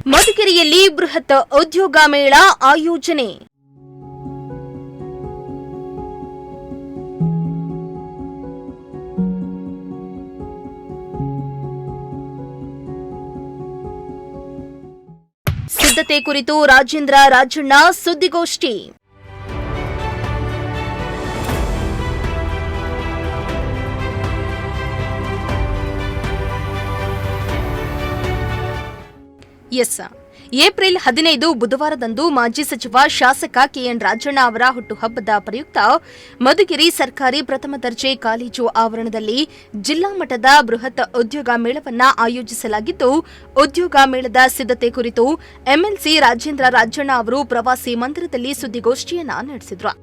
ಮಧುಗಿರಿಯಲ್ಲಿ ಬೃಹತ್ ಉದ್ಯೋಗ ಮೇಳ ಆಯೋಜನೆ. ಸಿದ್ಧತೆ ಕುರಿತು ರಾಜೇಂದ್ರ ರಾಜಣ್ಣ ಸುದ್ದಿಗೋಷ್ಠಿ. ಏಪ್ರಿಲ್ 15 ಬುಧವಾರದಂದು ಮಾಜಿ ಸಚಿವ ಶಾಸಕ ಕೆಎನ್ ರಾಜಣ್ಣ ಅವರ ಹುಟ್ಟುಹಬ್ಬದ ಪ್ರಯುಕ್ತ ಮಧುಗಿರಿ ಸರ್ಕಾರಿ ಪ್ರಥಮ ದರ್ಜೆ ಕಾಲೇಜು ಆವರಣದಲ್ಲಿ ಜಿಲ್ಲಾ ಮಟ್ಟದ ಬೃಹತ್ ಉದ್ಯೋಗ ಮೇಳವನ್ನು ಆಯೋಜಿಸಲಾಗಿದ್ದು, ಉದ್ಯೋಗ ಮೇಳದ ಸಿದ್ಧತೆ ಕುರಿತು ಎಂಎಲ್ಸಿ ರಾಜೇಂದ್ರ ರಾಜಣ್ಣ ಅವರು ಪ್ರವಾಸಿ ಮಂದಿರದಲ್ಲಿ ಸುದ್ದಿಗೋಷ್ಠಿಯನ್ನ ನಡೆಸಿದರು.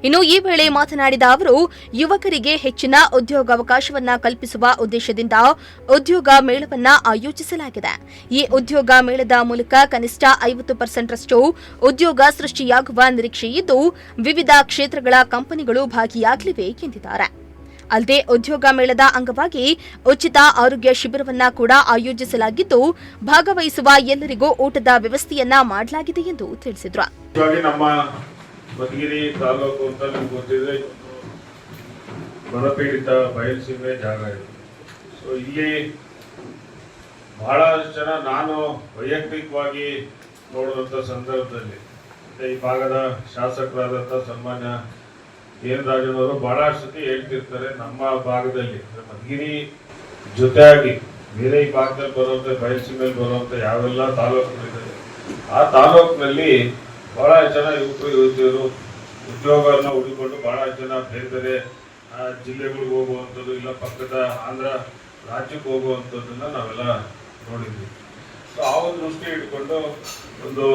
ಇನ್ನು ಈ ವೇಳೆ ಮಾತನಾಡಿದ ಅವರು, ಯುವಕರಿಗೆ ಹೆಚ್ಚಿನ ಉದ್ಯೋಗಾವಕಾಶವನ್ನು ಕಲ್ಪಿಸುವ ಉದ್ದೇಶದಿಂದ ಉದ್ಯೋಗ ಮೇಳವನ್ನು ಆಯೋಜಿಸಲಾಗಿದೆ. ಈ ಉದ್ಯೋಗ ಮೇಳದ ಮೂಲಕ ಕನಿಷ್ಠ 50% ಉದ್ಯೋಗ ಸೃಷ್ಟಿಯಾಗುವ ನಿರೀಕ್ಷೆಯಿದ್ದು, ವಿವಿಧ ಕ್ಷೇತ್ರಗಳ ಕಂಪನಿಗಳು ಭಾಗಿಯಾಗಲಿವೆ ಎಂದಿದ್ದಾರೆ. ಅಲ್ಲದೆ ಉದ್ಯೋಗ ಮೇಳದ ಅಂಗವಾಗಿ ಉಚಿತ ಆರೋಗ್ಯ ಶಿಬಿರವನ್ನ ಕೂಡ ಆಯೋಜಿಸಲಾಗಿದ್ದು, ಭಾಗವಹಿಸುವ ಎಲ್ಲರಿಗೂ ಊಟದ ವ್ಯವಸ್ಥೆಯನ್ನ ಮಾಡಲಾಗಿದೆ ಎಂದು ತಿಳಿಸಿದರು. ಮಧುಗಿರಿ ತಾಲೂಕು ಅಂತ ನಿಮ್ಗೆ ಗೊತ್ತಿದೆ, ಬರಪೀಡಿತ ಬಯಲುಸೀಮೆ ಜಾಗ ಇದೆ. ಸೊ ಇಲ್ಲಿ ಬಹಳಷ್ಟು ಜನ ನಾನು ವೈಯಕ್ತಿಕವಾಗಿ ನೋಡುವಂಥ ಸಂದರ್ಭದಲ್ಲಿ ಈ ಭಾಗದ ಶಾಸಕರಾದಂಥ ಸನ್ಮಾನ್ಯ ಎನ್ ರಾಜಣ್ಣವರು ಬಹಳಷ್ಟು ಸತಿ ಹೇಳ್ತಿರ್ತಾರೆ, ನಮ್ಮ ಭಾಗದಲ್ಲಿ ಮಧುಗಿರಿ ಜೊತೆಯಾಗಿ ಬೇರೆ ಈ ಭಾಗದಲ್ಲಿ ಬರುವಂಥ ಬಯಲುಸೀಮೆಯಲ್ಲಿ ಬರುವಂಥ ಯಾವೆಲ್ಲ ತಾಲೂಕುಗಳಿದೆ ಆ ತಾಲೂಕಿನಲ್ಲಿ ಬಹಳ ಜನ ಯುವಕರು ಯುವತಿಯರು ಉದ್ಯೋಗವನ್ನು ಹುಡುಕೊಂಡು ಬಹಳ ಜನ ಬೇರೆ ಬೇರೆ ಜಿಲ್ಲೆಗಳಿಗೆ ಹೋಗುವಂಥದ್ದು, ಇಲ್ಲ ಪಕ್ಕದ ಆಂಧ್ರ ರಾಜ್ಯಕ್ಕೆ ಹೋಗುವಂಥದ್ದನ್ನ ನಾವೆಲ್ಲ ನೋಡಿದ್ವಿ. ಸೊ ಆ ಒಂದು ದೃಷ್ಟಿ ಇಟ್ಕೊಂಡು ಒಂದು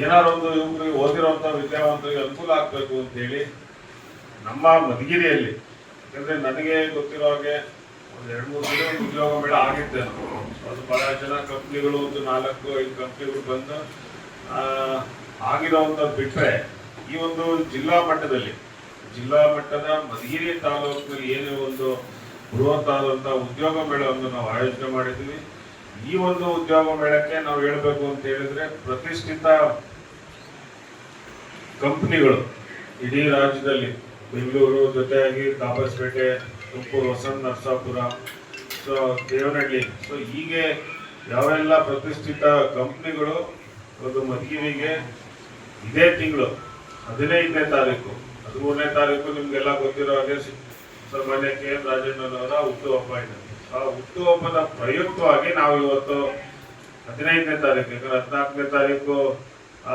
ಏನಾದ್ರು ಒಂದು ಯುವಕರಿಗೆ ಓದಿರುವಂಥ ವಿದ್ಯಾವಂತರಿಗೆ ಅನುಕೂಲ ಆಗಬೇಕು ಅಂತೇಳಿ ನಮ್ಮ ಮಧುಗಿರಿಯಲ್ಲಿ, ಯಾಕಂದರೆ ನನಗೆ ಗೊತ್ತಿರೋ ಹಾಗೆ ಒಂದು 2-3 ದಿನ ಉದ್ಯೋಗ ಮೇಳ ಆಗಿದ್ದೆ. ಅದು ಬಹಳ ಜನ ಕಂಪ್ನಿಗಳು, ಒಂದು 4-5 ಕಂಪ್ನಿಗಳು ಬಂದು ಆಗಿರೋವಂಥ ಬಿಟ್ಟರೆ, ಈ ಒಂದು ಜಿಲ್ಲಾ ಮಟ್ಟದ ಮಧುಗಿರಿ ತಾಲೂಕಿನಲ್ಲಿ ಏನೇ ಒಂದು ಬೃಹತ್ತಾದಂಥ ಉದ್ಯೋಗ ಮೇಳವನ್ನು ನಾವು ಆಯೋಜನೆ ಮಾಡಿದ್ವಿ. ಈ ಒಂದು ಉದ್ಯೋಗ ಮೇಳಕ್ಕೆ ನಾವು ಹೇಳಬೇಕು ಅಂತ ಹೇಳಿದ್ರೆ, ಪ್ರತಿಷ್ಠಿತ ಕಂಪ್ನಿಗಳು ಇಡೀ ರಾಜ್ಯದಲ್ಲಿ ಬೆಂಗಳೂರು ಜೊತೆಯಾಗಿ ಕಾಬಸ್ಪೇಟೆ, ತುಮಕೂರು, ಹೊಸನ ನರಸಾಪುರ, ಸೊ ದೇವನಹಳ್ಳಿ, ಸೊ ಹೀಗೆ ಯಾವೆಲ್ಲ ಪ್ರತಿಷ್ಠಿತ ಕಂಪ್ನಿಗಳು ಒಂದು ಮಧುಗಿರಿಗೆ ಇದೇ ತಿಂಗಳು 15ನೇ ತಾರೀಕು 13ನೇ ತಾರೀಕು ನಿಮ್ಗೆಲ್ಲ ಗೊತ್ತಿರೋ ಹಾಗೆ ಸನ್ಮಾನ್ಯ ಕೆಎನ್ ರಾಜಣ್ಣನವರ ಹುಟ್ಟುಹಬ್ಬ ಇದೆ. ಆ ಹುಟ್ಟುಹಬ್ಬದ ಪ್ರಯುಕ್ತವಾಗಿ ನಾವು ಇವತ್ತು 15ನೇ ತಾರೀಕು, ಯಾಕಂದ್ರೆ 14ನೇ ತಾರೀಕು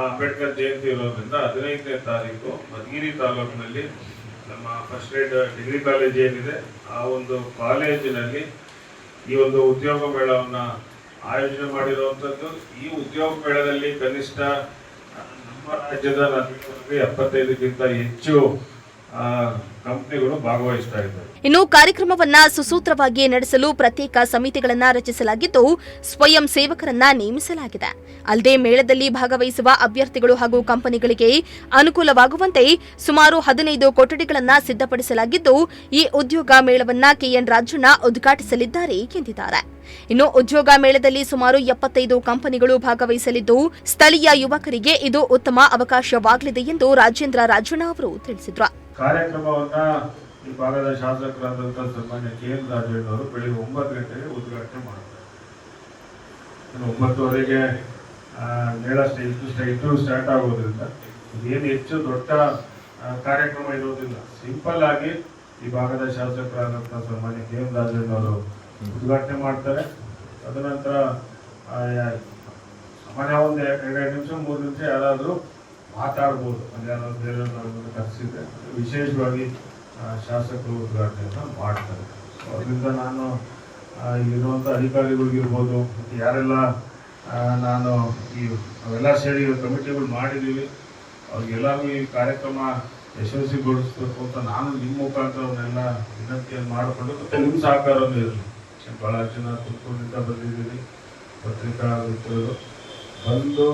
ಅಂಬೇಡ್ಕರ್ ಜಯಂತಿ ಇರೋದ್ರಿಂದ 15ನೇ ತಾರೀಕು ಮಧುಗಿರಿ ತಾಲೂಕಿನಲ್ಲಿ ನಮ್ಮ ಫಸ್ಟ್ ಏಡ್ ಡಿಗ್ರಿ ಕಾಲೇಜ್ ಏನಿದೆ ಆ ಒಂದು ಕಾಲೇಜಿನಲ್ಲಿ ಈ ಒಂದು ಉದ್ಯೋಗ ಮೇಳವನ್ನು ಆಯೋಜನೆ ಮಾಡಿರುವಂಥದ್ದು. ಈ ಉದ್ಯೋಗ ಮೇಳದಲ್ಲಿ ಕನಿಷ್ಠ ನಮ್ಮ ರಾಜ್ಯದ 75ಕ್ಕಿಂತ ಹೆಚ್ಚು ಕಂಪನಿಗಳು ಭಾಗವಹಿಸ್ತಾ ಇದ್ದಾರೆ. ಇನ್ನು ಕಾರ್ಯಕ್ರಮವನ್ನ ಸುಸೂತ್ರವಾಗಿ ನಡೆಸಲು ಪ್ರತ್ಯೇಕ ಸಮಿತಿಗಳನ್ನ ರಚಿಸಲಾಗಿದ್ದು, ಸ್ವಯಂ ಸೇವಕರನ್ನ ನೇಮಿಸಲಾಗಿದೆ. ಅಲ್ಲದೆ ಮೇಳದಲ್ಲಿ ಭಾಗವಹಿಸುವ ಅಭ್ಯರ್ಥಿಗಳು ಹಾಗೂ ಕಂಪನಿಗಳಿಗೆ ಅನುಕೂಲವಾಗುವಂತೆ ಸುಮಾರು 15 ಕೊಠಡಿಗಳನ್ನ ಸಿದ್ಧಪಡಿಸಲಾಗಿದ್ದು, ಈ ಉದ್ಯೋಗ ಮೇಳವನ್ನ ಕೆಎನ್ ರಾಜಣ್ಣ ಉದ್ಘಾಟಿಸಲಿದ್ದಾರೆ ಎಂದಿದ್ದಾರೆ. ಇನ್ನು ಉದ್ಯೋಗ ಮೇಳದಲ್ಲಿ ಸುಮಾರು 75 ಕಂಪನಿಗಳು ಭಾಗವಹಿಸಲಿದ್ದು, ಸ್ಥಳೀಯ ಯುವಕರಿಗೆ ಇದು ಉತ್ತಮ ಅವಕಾಶವಾಗಲಿದೆ ಎಂದು ರಾಜೇಂದ್ರ ರಾಜಣ್ಣ ಅವರು ತಿಳಿಸಿದರು. ಕಾರ್ಯಕ್ರಮವನ್ನ ಈ ಭಾಗದ ಶಾಸಕರಾದಂತಹ ಸನ್ಮಾನ್ಯ ಕೆಎನ್ ರಾಜಣ್ಣವರು ಬೆಳಿಗ್ಗೆ 9 ಗಂಟೆಗೆ ಉದ್ಘಾಟನೆ ಮಾಡ್ತಾರೆ. 9:30ಗೆ ಮೇಳ ಸ್ಟಾರ್ಟ್ ಆಗೋದ್ರಿಂದ ಏನು ಹೆಚ್ಚು ದೊಡ್ಡ ಕಾರ್ಯಕ್ರಮ ಇರೋದಿಲ್ಲ. ಸಿಂಪಲ್ ಆಗಿ ಈ ಭಾಗದ ಶಾಸಕರಾದಂತಹ ಸನ್ಮಾನ್ಯ ಕೆಎನ್ ರಾಜಣ್ಣವರು ಉದ್ಘಾಟನೆ ಮಾಡ್ತಾರೆ. ತದನಂತರ ಸಾಮಾನ್ಯ ಒಂದು 2 ನಿಮಿಷ 3 ನಿಮಿಷ ಯಾರಾದರೂ ಮಾತಾಡ್ಬೋದು, ಯಾರಾದ್ರೂ ಬೇರೆ ಕರೆಸಿದ್ರೆ ವಿಶೇಷವಾಗಿ ಶಾಸಕರು ಉದ್ಘಾಟನೆಯನ್ನು ಮಾಡ್ತಾರೆ. ಅದರಿಂದ ನಾನು ಇಲ್ಲಿರುವಂಥ ಅಧಿಕಾರಿಗಳಿಗಿರ್ಬೋದು, ಮತ್ತು ಯಾರೆಲ್ಲ ನಾನು ನಾವೆಲ್ಲ ಸೇರಿ ಕಮಿಟಿಗಳು ಮಾಡಿದ್ದೀವಿ, ಅವ್ರಿಗೆಲ್ಲರಿಗೂ ಈ ಕಾರ್ಯಕ್ರಮ ಯಶಸ್ವಿಗೊಳಿಸ್ಬೇಕು ಅಂತ ನಾನು ನಿಮ್ಮ ಮುಖಾಂತರ ಅವನ್ನೆಲ್ಲ ವಿನಂತಿಯನ್ನು ಮಾಡಿಕೊಂಡು, ಮತ್ತು ನಿಮ್ಮ ಸಹಕಾರವೂ ಇರಲಿ. ಭಾಳ ಜನ ತುಮಕೂರಿನಿಂದ ಬಂದಿದ್ದೀವಿ, ಪತ್ರಿಕಾ ಮಿತ್ರರು ಬಂದು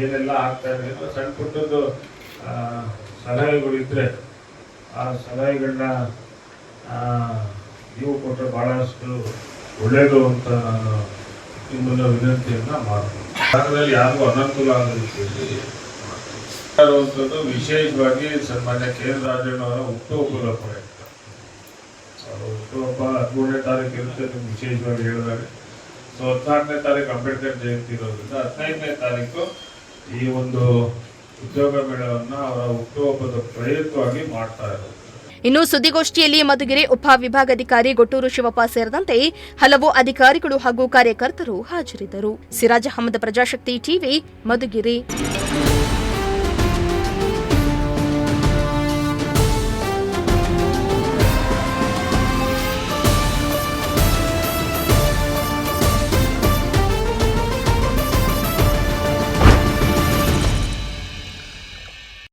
ಏನೆಲ್ಲ ಆಗ್ತಾ ಇದೆ ಅಂತ ಸಣ್ಣ ಪುಟ್ಟದ್ದು ಸಲಹೆಗಳಿದ್ರೆ ಆ ಸಲಹೆಗಳನ್ನ ನೀವು ಕೊಟ್ಟರೆ ಬಹಳಷ್ಟು ಒಳ್ಳೆಯದು ಅಂತ ನಾನು ನಿಮ್ಮನ್ನ ವಿನಂತಿಯನ್ನ ಮಾಡ್ತೀನಿ. ಭಾರತದಲ್ಲಿ ಯಾರಿಗೂ ಅನನುಕೂಲ ಆಗೋ ರೀತಿಯಲ್ಲಿ ಮಾಡುವಂಥದ್ದು ವಿಶೇಷವಾಗಿ ಸನ್ಮಾನ್ಯ ಕೆ ಎನ್ ರಾಜಣ್ಣವರ ಹುಟ್ಟುಹಬ್ಬದ ಪ್ರಯುಕ್ತ. ಹುಟ್ಟುಹಬ್ಬ 13ನೇ ತಾರೀಕು ಇರುತ್ತೆ, ನಿಮ್ಗೆ ವಿಶೇಷವಾಗಿ ಹೇಳಿದಾಗ. ಸೊ 14ನೇ ತಾರೀಕು ಅಂಬೇಡ್ಕರ್ ಜಯಂತಿ ಇರೋದ್ರಿಂದ 15ನೇ ತಾರೀಕು ಈ ಒಂದು ಉದ್ಯೋಗ ಮೇಳವನ್ನ ಅವರ ಹುಟ್ಟುಹಬ್ಬದ ಪ್ರಯುಕ್ತವಾಗಿ ಮಾಡ್ತಾ ಇರೋದು. ಇನ್ನು ಸುದ್ದಿಗೋಷ್ಠಿಯಲ್ಲಿ ಮಧುಗಿರಿ ಉಪವಿಭಾಗಾಧಿಕಾರಿ ಗೊಟ್ಟೂರು ಶಿವಪ್ಪ ಸೇರಿದಂತೆ ಹಲವು ಅಧಿಕಾರಿಗಳು ಹಾಗೂ ಕಾರ್ಯಕರ್ತರು ಹಾಜರಿದ್ದರು. ಸಿರಾಜ್ ಅಹಮದ್, ಪ್ರಜಾಶಕ್ತಿ ಟಿವಿ, ಮಧುಗಿರಿ.